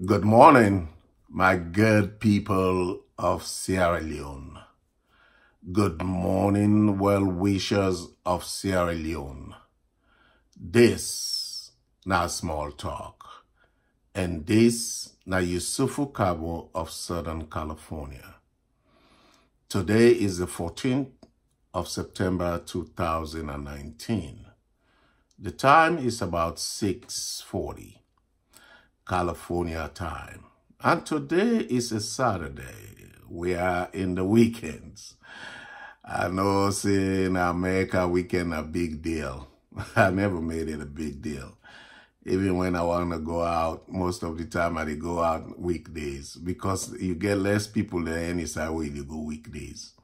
Good morning, my good people of Sierra Leone. Good morning, well-wishers of Sierra Leone. This na small talk, and this na Yusufu Cabo of Southern California. Today is the 14th of September 2019. The time is about 6:40. California time. And today is a Saturday. We are in the weekends. I know, say, in America, weekend a big deal. I never made it a big deal. Even when I want to go out, most of the time I go out weekdays because you get less people there any side way you go weekdays.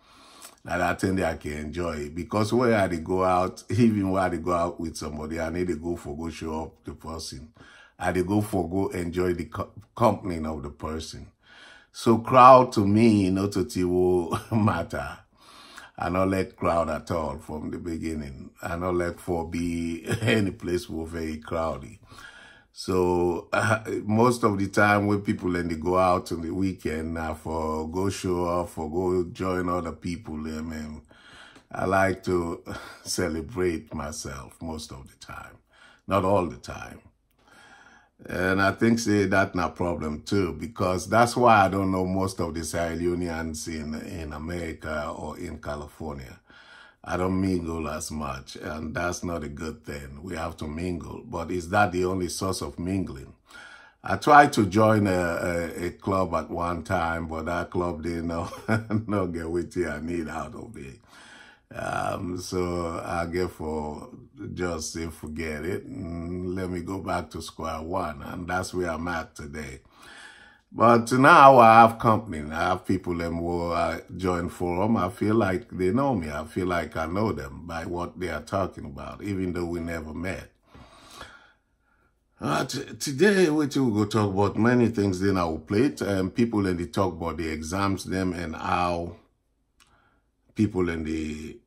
And I think I can enjoy it because where I go out, even when I go out with somebody, I need to go show up the person. I go enjoy the company of the person. So crowd to me, not to matter. I don't like crowd at all from the beginning. I don't like for be any place were very crowded. So most of the time when people and they go out on the weekend for go show off, for go join other people, man, I like to celebrate myself most of the time, not all the time. And I think say that's not a problem too, because that's why I don't know most of the Sierra Leoneans in America or in California. I don't mingle as much, and that's not a good thing. We have to mingle, but is that the only source of mingling? I tried to join a club at one time, but that club didn't not get what I need out of it. So I get for just say forget it and let me go back to square one, and that's where I'm at today. But now I have company. I have people that will join forum. I feel like they know me. I feel like I know them by what they are talking about, even though we never met. Today, we will go talk about many things in our plate, and people in the talk about the exams, them, and how people in the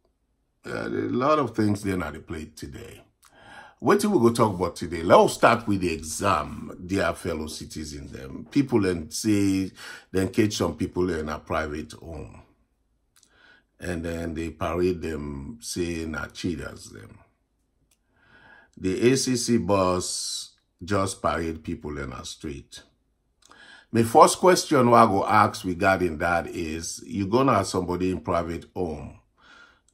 a lot of things they're not the plate today. What we go talk about today? Let's start with the exam, dear fellow citizens. Them people and say then catch some people in a private home, and then they parade them saying are cheaters. Them the ACC boss just parade people in a street. My first question I go ask regarding that is, you gonna have somebody in private home.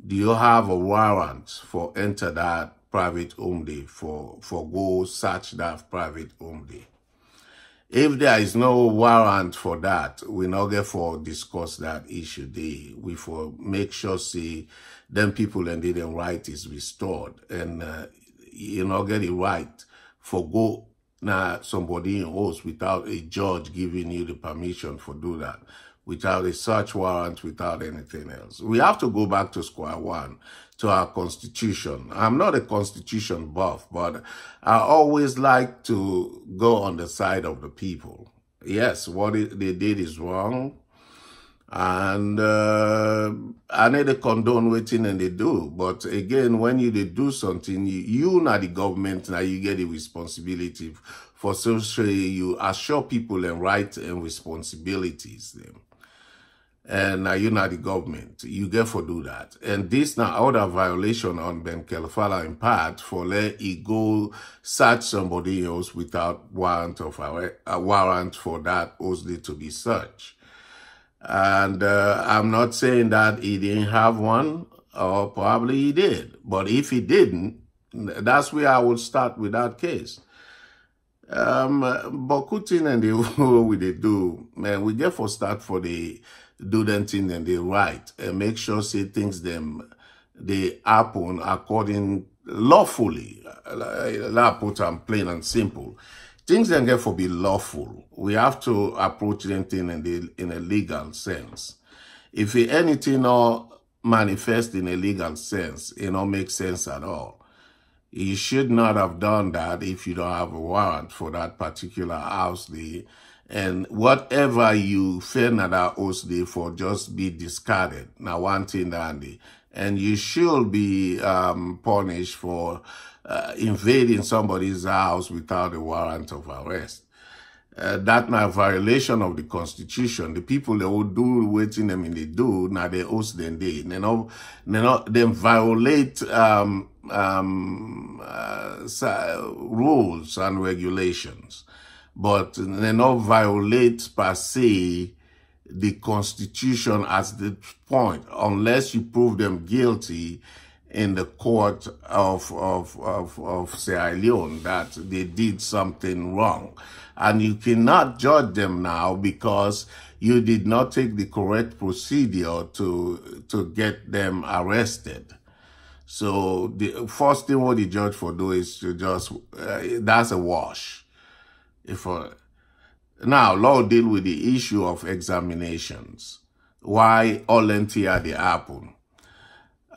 Do you have a warrant for enter that private home day, for go search that private home day? If there is no warrant for that, we not get for discuss that issue day. We for make sure see them people and their right is restored, and you not get it right for go now somebody in house without a judge giving you the permission for do that, without a search warrant, without anything else. We have to go back to square one, to our constitution. I'm not a constitution buff, but I always like to go on the side of the people. Yes, what they did is wrong, and I need to condone waiting and they do. But again, when they do something, you not the government, now you get the responsibility for social, you assure people and rights and responsibilities them. And now you're not the government. You get for do that. And this now other violation on Ben Kelfala in part for let it go search somebody else without warrant of a warrant for that also to be searched. And I'm not saying that he didn't have one, or probably he did. But if he didn't, that's where I would start with that case. But Putin and the what we they do, man, we get for start for the do them thing and they right and make sure say things them they happen according lawfully. I put them plain and simple. Things then get for be lawful. We have to approach them thing in a legal sense. If anything or manifest in a legal sense, it don't make sense at all. You should not have done that if you don't have a warrant for that particular house day. And whatever you fail at that house day for just be discarded. Now one thing that and you should be punished for invading somebody's house without a warrant of arrest. That na violation of the Constitution. The people that will do waiting them in the do, now they host them day. They violate rules and regulations, but they not violate per se the Constitution as the point, unless you prove them guilty in the court of Sierra Leone that they did something wrong. And you cannot judge them now because you did not take the correct procedure to get them arrested. So the first thing what the judge for do is to just, that's a wash. Now, law deal with the issue of examinations. Why all lengthier they happen?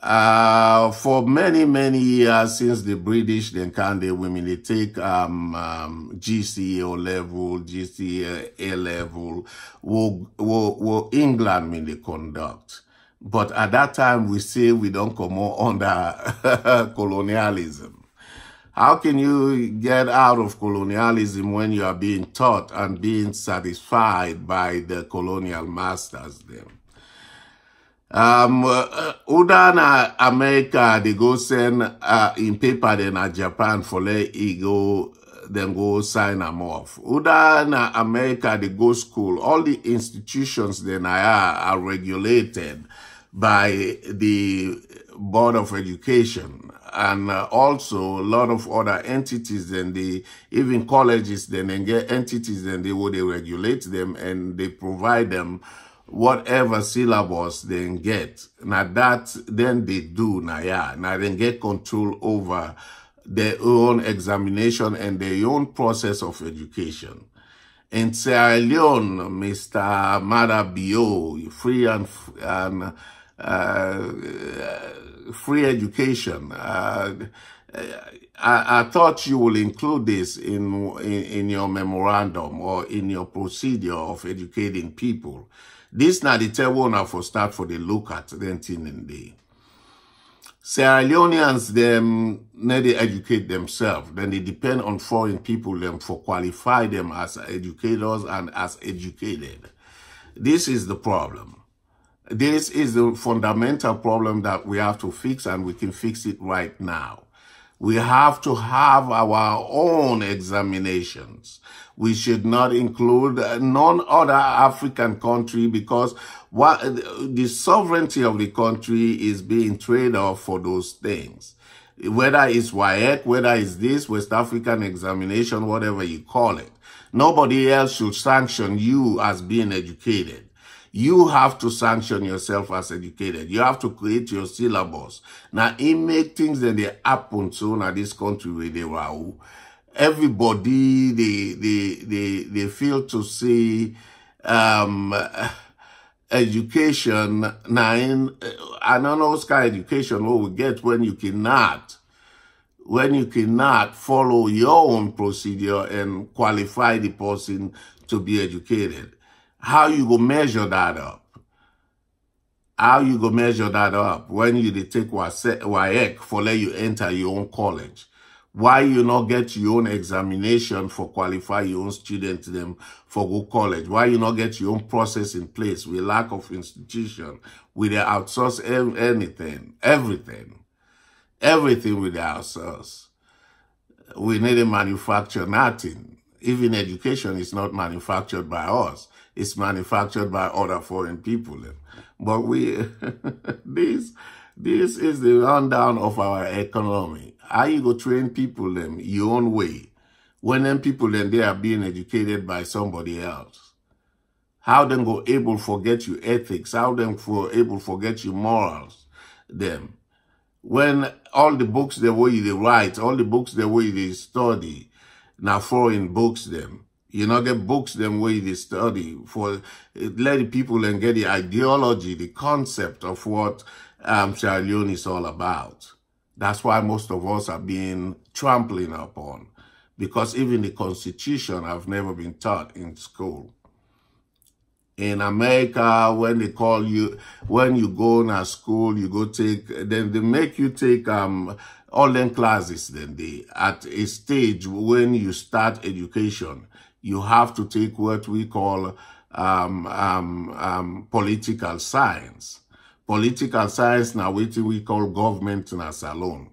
For many, many years since the British, then they women, they take GCE level, GCE A level, wo England mean they conduct. But at that time, we say we don't come under colonialism. How can you get out of colonialism when you are being taught and being satisfied by the colonial masters then? Udana America, they go send in paper then at Japan for let it go, then go sign them off. Udana America, they go school. All the institutions then are regulated by the Board of Education. And also a lot of other entities, then even colleges, then they get entities, then they regulate them and they provide them whatever syllabus they get. Now that then they do now they get control over their own examination and their own process of education. In Sierra Leone, Mr. Madabio, free education. I thought you will include this in your memorandum or in your procedure of educating people. This now the tell one for start for the look at then thing in the Sierra Leoneans them they educate themselves. Then they depend on foreign people them for qualify them as educators and as educated. This is the problem. This is the fundamental problem that we have to fix, and we can fix it right now. We have to have our own examinations. We should not include none other African country because the sovereignty of the country is being traded off for those things. Whether it's WAEC, whether it's this West African examination, whatever you call it. Nobody else should sanction you as being educated. You have to sanction yourself as educated. You have to create your syllabus. Now, it make things that they happen soon at this country where they were. Everybody, they feel to see, education. Now, I don't know what kind of education what we get when you cannot follow your own procedure and qualify the person to be educated. How you go measure that up? How you go measure that up when you take WAEC for let you enter your own college? Why you not get your own examination for qualify your own students them for go college? Why you not get your own process in place with lack of institution? With the outsource everything with the outsource. We need to manufacture nothing. Even education is not manufactured by us. It's manufactured by other foreign people. But this is the rundown of our economy. How you go train people them your own way when them people then they are being educated by somebody else? How them go able forget your ethics? How them able forget your morals? Them when all the books the way they write, all the books the way they study, now foreign books them. You know, get books them way they study for let the people and get the ideology, the concept of what Sierra Leone is all about. That's why most of us are being trampling upon, because even the Constitution have never been taught in school. In America, when they call you, when you go to school, you go take, then they make you take all them classes, then they, at a stage when you start education, you have to take what we call political science. Political science now, what we call government in a salon.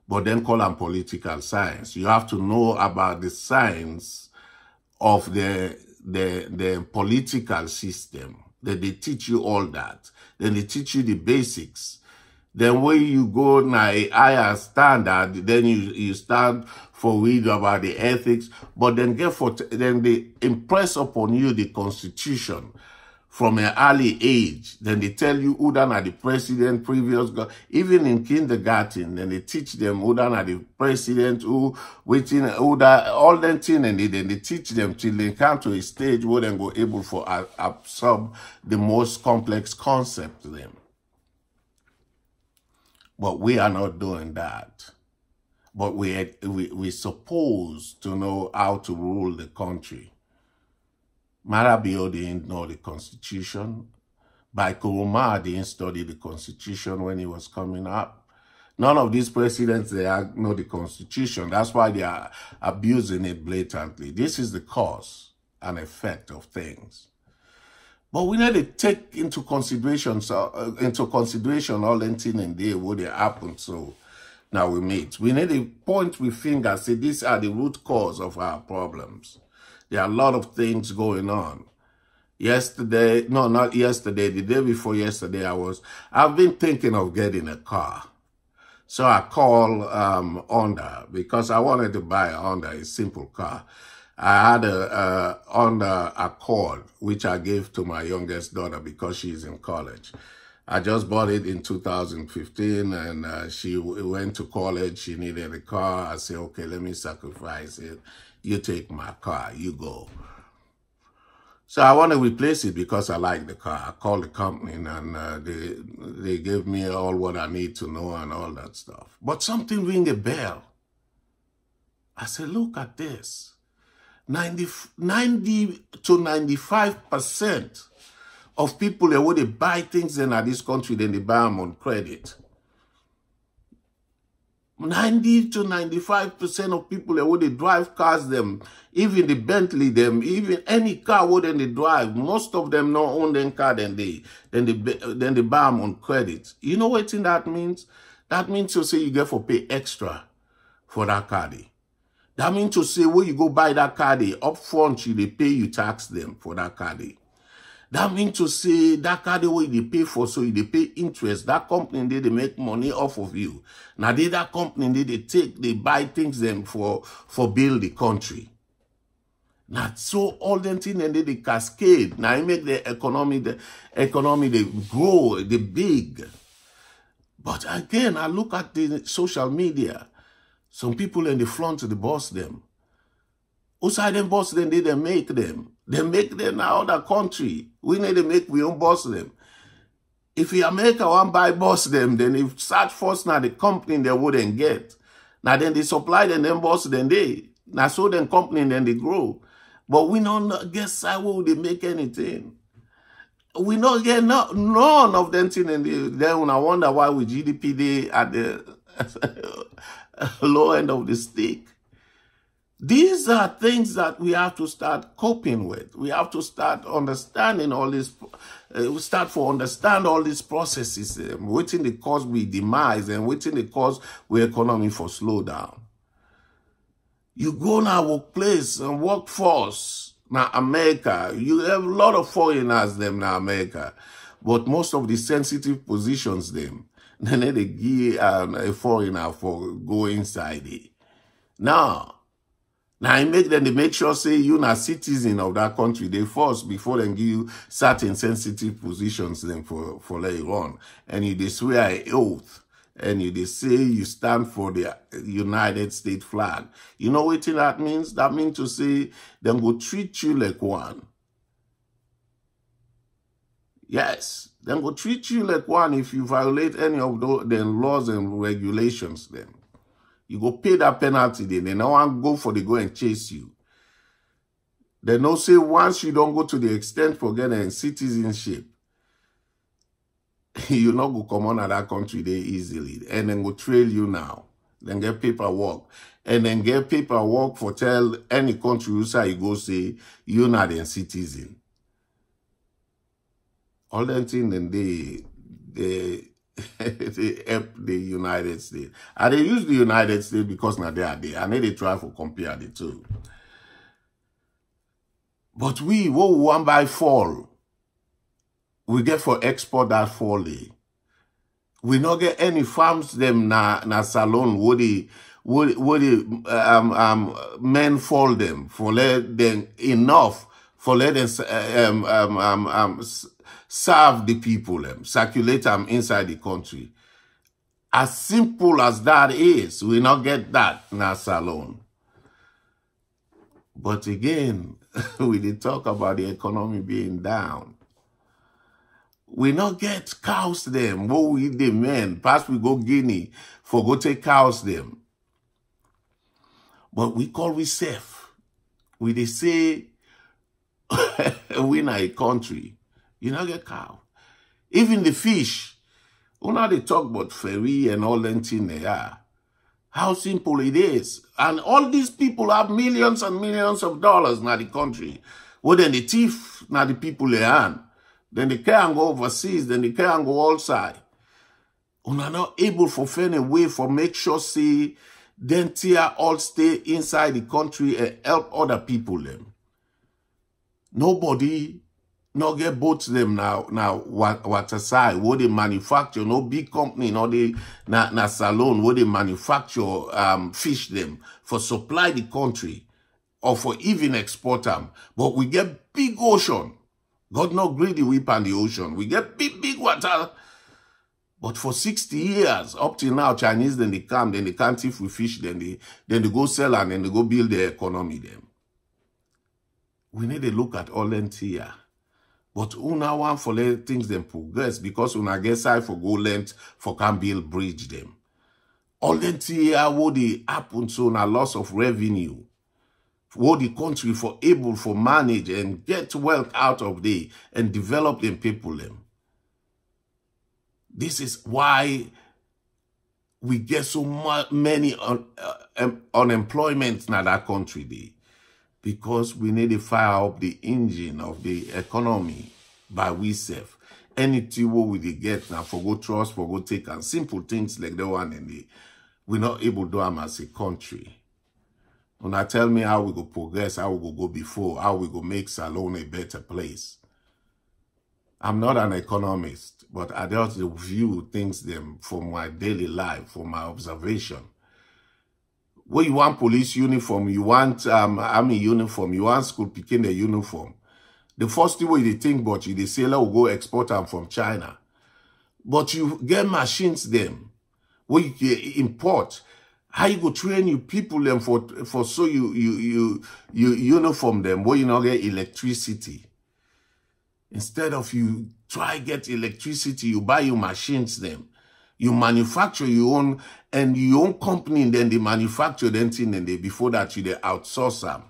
But then call them political science. You have to know about the science of the political system. Then they teach you all that. Then they teach you the basics. Then when you go now a higher standard, then you start for read about the ethics, but then then they impress upon you the Constitution from an early age. Then they tell you who done are the president, previous, even in kindergarten, then they teach them who done are the president, who that, all them things, and then they teach them till they come to a stage where they go able to absorb the most complex concept to them. But we are not doing that. But we're supposed to know how to rule the country. Marabio didn't know the Constitution. By Kuruma didn't study the Constitution when he was coming up. None of these presidents, they know the Constitution. That's why they are abusing it blatantly. This is the cause and effect of things. But we need to take into consideration all the things in there what they happen. So now we meet. We need to point with fingers, say these are the root cause of our problems. There are a lot of things going on. Yesterday, no, not yesterday, the day before yesterday, I've been thinking of getting a car. So I called Honda because I wanted to buy a Honda, a simple car. I had a Honda Accord, which I gave to my youngest daughter because she's in college. I just bought it in 2015, and she went to college. She needed a car. I said, okay, let me sacrifice it. You take my car, you go. So I want to replace it because I like the car. I called the company, and they gave me all what I need to know and all that stuff. But something ring a bell. I said, look at this. 90 to 95% of people that when they buy things in this country, then they buy them on credit. 90 to 95% of people that when they drive cars, them, even the Bentley, them, even any car what they drive, most of them don't own them car, then they buy them on credit. You know what that means? That means to say you get for pay extra for that car. That means to say when you go buy that car, up front they pay you tax them for that car. That means to say that car where they pay for, so they pay interest. That company they make money off of you. Now that company they buy things them for build the country. Now so all them things and they cascade. Now it make the economy they grow, they big. But again, I look at the social media. Some people in the front of the boss them. Outside them boss them, they make them. They make them in other country. We need to make we own boss them. If we America want buy boss them, then if search first now the company they wouldn't get. Now then they supply them boss then they. Now so then company then they grow. But we don't get side where they make anything. We don't get none of them thing and then when I wonder why with GDP they at the low end of the stick. These are things that we have to start coping with. We have to start understanding all this. Understand all these processes. Waiting the cause we demise and waiting the cause we economy for slow down. You go now workplace and workforce. Now America, you have a lot of foreigners them now America, but most of the sensitive positions them. Then they give a foreigner for go inside it. Now they make sure say you not citizen of that country. They first before they give you certain sensitive positions then for later on. And you they swear an oath. And you they say you stand for the United States flag. You know what that means? That means to say them go treat you like one. Yes, them go treat you like one if you violate any of the laws and regulations then. You go pay that penalty then. They don't want to go for the go and chase you. They know say once you don't go to the extent for getting citizenship, you not go come on at that country there easily. And then go trail you now. then get paperwork, and then get paperwork for tell any country you say you go say you're not a citizen. All that thing, then they help the United States. And they use the United States because now they are there. And they try to compare the two. But we want by fall. We get for export that fall. We not get any farms them na salon would the men fall them for let them enough for let them serve the people circulate them inside the country. As simple as that is, we not get that in our salon. But again, we did talk about the economy being down. We not get cows them. What we the men pass we go Guinea for go take cows them. But we call we safe. We they say we na a country. You not get cow. Even the fish. You know they talk about ferry and all that thing they are. How simple it is. And all these people have millions and millions of dollars in the country. Well, then the thief, now the people they earn. Then they can't go overseas, then they can't go outside. We are not able to find a way for make sure, see, then tear all stay inside the country and help other people them. Nobody not get both them now what aside, what they manufacture, no big company, no they na salon, what they manufacture fish them for supply the country or for even export them. But we get big ocean. God not greedy we pan the ocean. We get big water. But for 60 years, up till now, Chinese, then they come, then they can't thief with fish, then they go sell and then they go build their economy them. We need to look at all them here. But una want for let things them progress because una get side for go length for can build bridge them. All them here what they happen so na loss of revenue. What the country for able for manage and get wealth out of the and develop them people them. This is why we get so many unemployment in that country day. Because we need to fire up the engine of the economy by we self. Anything what we get now for go trust, for go take and simple things like the one in the we're not able to do them as a country. When I tell me how we go progress, how we go before, how we go make Salone a better place. I'm not an economist, but I just view things them from my daily life, from my observation. When you want police uniform, you want army uniform, you want school picking the uniform. The first thing you think about you, they say, let's go export them from China. But you get machines them, where you can import. How you go train you people them for so you uniform them, where you not get electricity. Instead of you try get electricity, you buy your machines them. You manufacture your own, and your own company, and then they manufacture them thing, and they before that you they outsource them.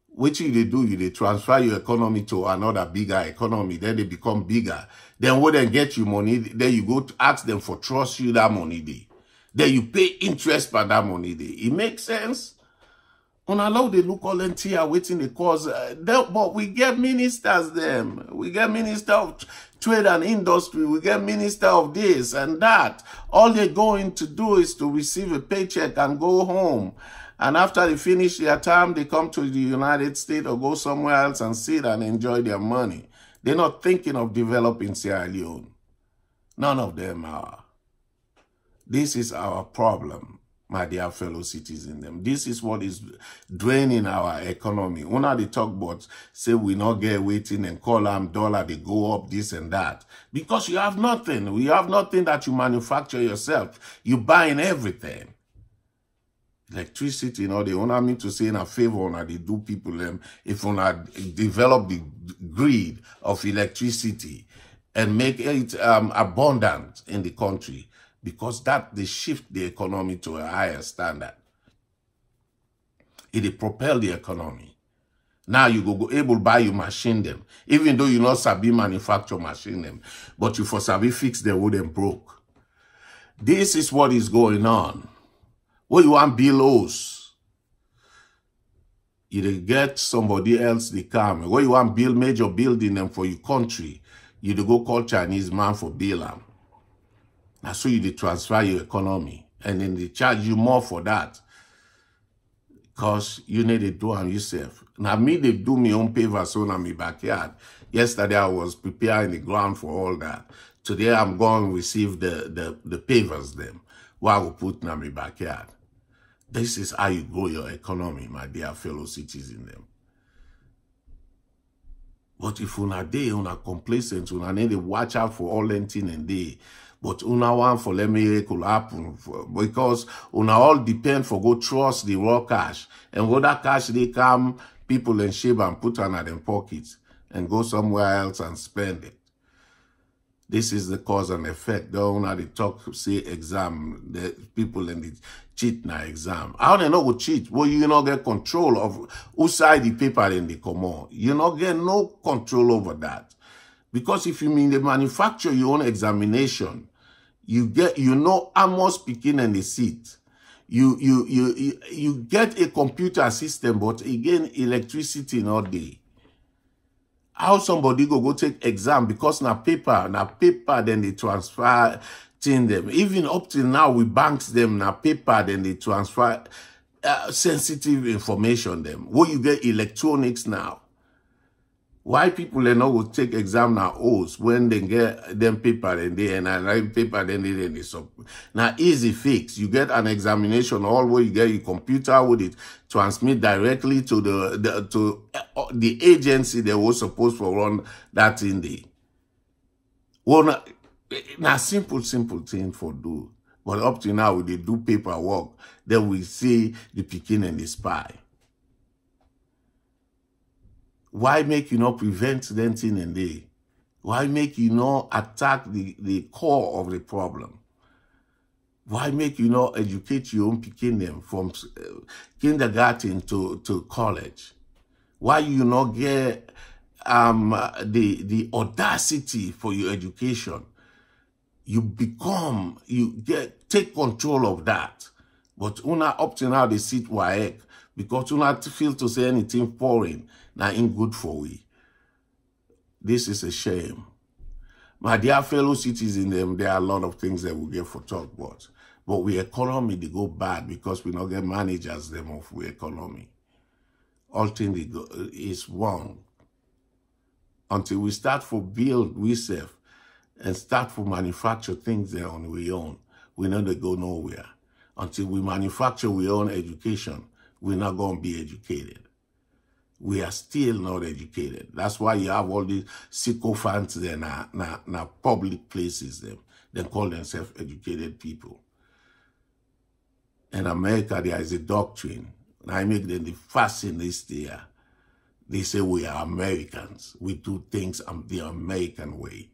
Which you they do, you they transfer your economy to another bigger economy, then they become bigger. Then when they get you money, then you go to ask them for trust you that money day. Then you pay interest by that money day. It makes sense. On allow they look all in here waiting the cause, but we get ministers them. We get minister of trade and industry. We get minister of this and that. All they're going to do is to receive a paycheck and go home. And after they finish their term, they come to the United States or go somewhere else and sit and enjoy their money. They're not thinking of developing Sierra Leone. None of them are. This is our problem, my dear fellow citizens. This is what is draining our economy. When they talk about, say we not get waiting and call them dollar, they go up this and that. Because you have nothing. We have nothing that you manufacture yourself. You buying everything. Electricity, you know, they want me to say in a favor on they do people them if we develop the grid of electricity and make it abundant in the country. Because that they shift the economy to a higher standard. It propel the economy. Now you go able to buy your machine them. Even though you not sabi manufacture machine them. But you for sabi fix the wooden broke. This is what is going on. What you want build house, you dey get somebody else they come. What you want build major building them for your country, you dey go call Chinese man for build them. Now so you dey transfer your economy, and then they charge you more for that. Because you need to do them yourself. Now me, they do me own paper so in my backyard. Yesterday I was preparing the ground for all that. Today I'm going to receive the pavers them. What I will put in my backyard. This is how you grow your economy, my dear fellow citizens. Them. But if una dey, una complacent, una need to watch out for all anything and day. But una want for let miracle happen because una all depend for go trust the raw cash. And when that cash they come, people in shape and put on them pockets and go somewhere else and spend it. This is the cause and effect. Don't have the talk, say exam, the people in the cheat na exam. How they know go cheat? Well, you not get control of who side the paper in the common. You not get no control over that. Because if you mean they manufacture your own examination, you know how much speaking in the seat. You get a computer system, but again, electricity not there. How somebody go take exam because na paper, then they transfer thing them. Even up till now, we banks them na paper, then they transfer sensitive information them. What you get electronics now. Why people they not go take exam now when they get them paper and they and write paper then they so now easy fix. You get an examination all where you get your computer with it transmit directly to the agency that was supposed to run that in the well now simple thing for do. But up to now they do paperwork, then we see the picking and the spy. Why make you not prevent them thing and day? Why make you not attack the core of the problem? Why make you not educate your own picking them from kindergarten to college? Why you not get the audacity for your education? Take control of that. But una up to now they sit waek because una feel to say anything foreign. Now, ain't good for we. This is a shame. My dear fellow citizens, there are a lot of things that we get for talk about. But we economy, they go bad because we not get managers them of we economy. All things is wrong. Until we start for build ourselves and start for manufacture things there on we own, we know they go nowhere. Until we manufacture we own education, we're not going to be educated. We are still not educated. That's why you have all these sycophants there na public places. They call themselves educated people. In America, there is a doctrine. And I make them the fascinist there. They say we are Americans. We do things the American way.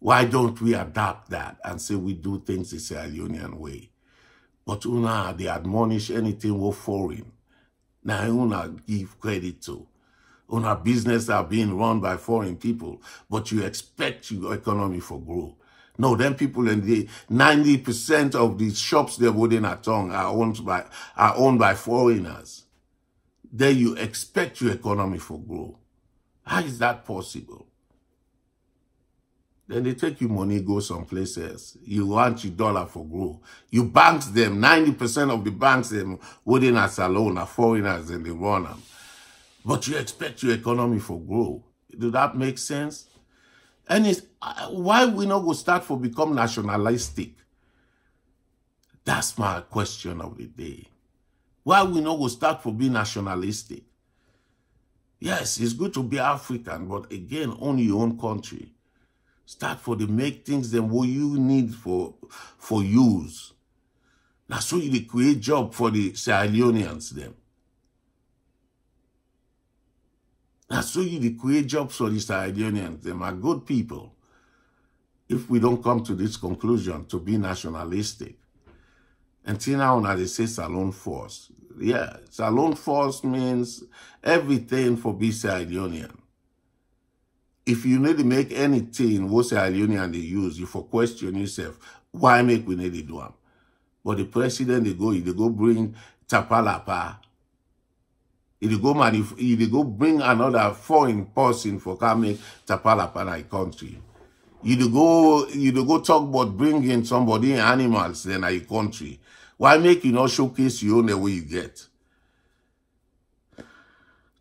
Why don't we adapt that and say we do things the Sierra Leonean way? But they admonish anything we're foreign. Now, una give credit to. Una business are being run by foreign people, but you expect your economy for growth. No, them people in the 90% of the shops they're holding at tongue are owned by foreigners. Then you expect your economy for growth. How is that possible? Then they take you money, go someplace else. You want your dollar for growth. You banks them, 90% of the banks them within a salon are foreigners and they run them. But you expect your economy for growth. Do that make sense? And it's, why we not go start for become nationalistic? That's my question of the day. Why we not go start for being nationalistic? Yes, it's good to be African, but again, own your own country. Start for the make things them what you need for use. Now so you create job for the Sierra Leoneans them. Now so you create jobs for the Sierra Leoneans them are good people. If we don't come to this conclusion to be nationalistic. Until now, they say Salon Force. Yeah, Salon Force means everything for be Sierra Leonean. If you need to make anything what Sierra Leonean they use, you for question yourself, why make we need to do them? But the president, they go bring tapalapa. They go bring another foreign person for come make tapalapa in a country. You go talk about bringing somebody animals in a country. Why make you not showcase your own the way you get?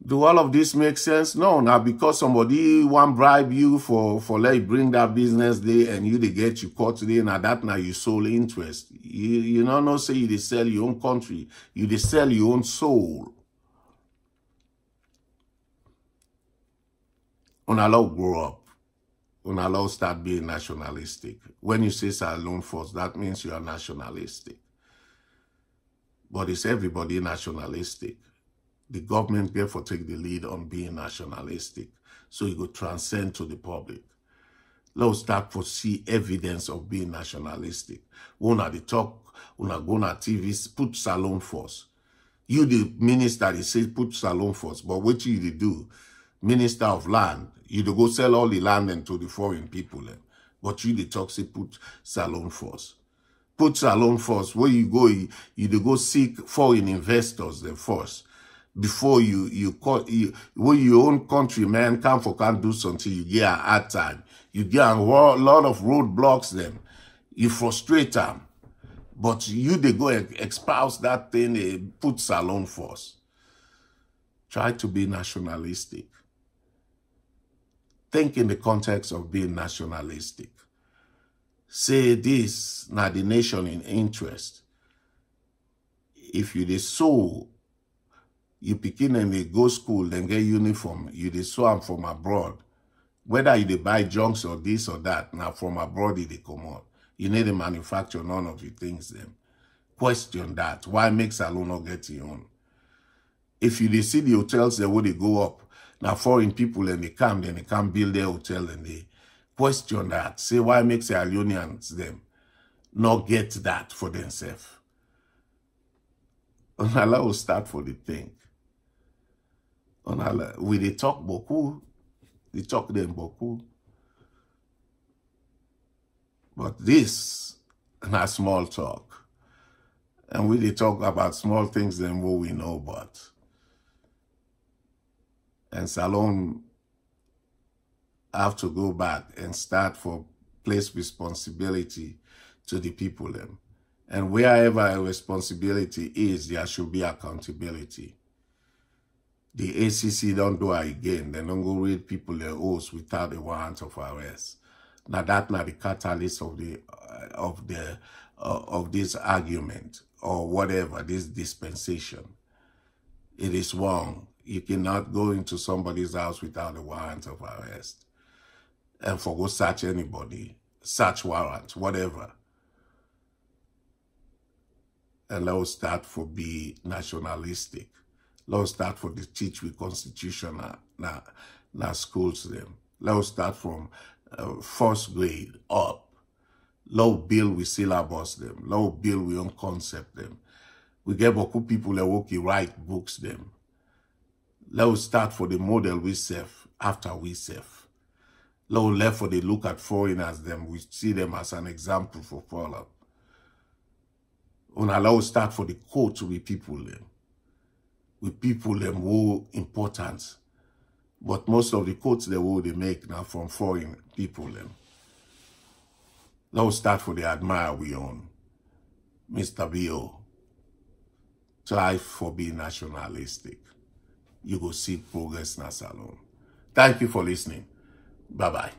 Do all of this make sense? No, now because somebody want bribe you for let you bring that business there and you they get you caught today, now that now you sole interest. You know say you they sell your own country, you they sell your own soul. Unallow grow up. Unallow start being nationalistic. When you say Salon Force, that means you are nationalistic. But it's everybody nationalistic. The government therefore take the lead on being nationalistic. So you go transcend to the public. Let's start to see evidence of being nationalistic. Una the talk, una go na TV, put Salon Force. You the minister, they say put Salon Force, but what you do? Minister of land, you to go sell all the land and to the foreign people. But you the talk say put Salon Force. Put Salon Force. Where you go, you to go seek foreign investors then first. Before when your own countrymen can't do something, you get a hard time. You get a lot of roadblocks them. You frustrate them. But you they go espouse that thing, put Salon Force. Try to be nationalistic. Think in the context of being nationalistic. Say this, now the nation in interest. If you the soul, you begin and they go school, then get uniform, you they sew them from abroad. Whether you they buy junks or this or that, now from abroad they come out. You need to manufacture none of the things them. Question that. Why make Salon not get your own? If you they see the hotels there where they go up, now foreign people and they come, then they can't build their hotel and they question that. Say why make Salonians them not get that for themselves? Allah will start for the thing. We they talk beaucoup, they talk them beaucoup. But this not small talk. And we they talk about small things than what we know about. And Salon have to go back and start for place responsibility to the people them. And wherever a responsibility is, there should be accountability. The ACC don't do it again. They don't go read people their oaths without a warrant of arrest. Now that's not the catalyst of this argument or whatever, this dispensation. It is wrong. You cannot go into somebody's house without a warrant of arrest. And for go search anybody, search warrant, whatever. And let's start for be nationalistic. Let's start for the teach with constitution na schools them. Let's start from first grade up. Let's build with syllabus them. Let's build with own concept them. We get beaucoup people that work write books them. Let's start for the model we serve after we serve. Let's left for the look at foreigners them. We see them as an example for follow. Let's start for the quote with people them. With people them who important. But most of the quotes they make now from foreign people them. Let's start for the admire we own. Mr. B.O. Try for being nationalistic. You go see progress in Salon. Thank you for listening. Bye-bye.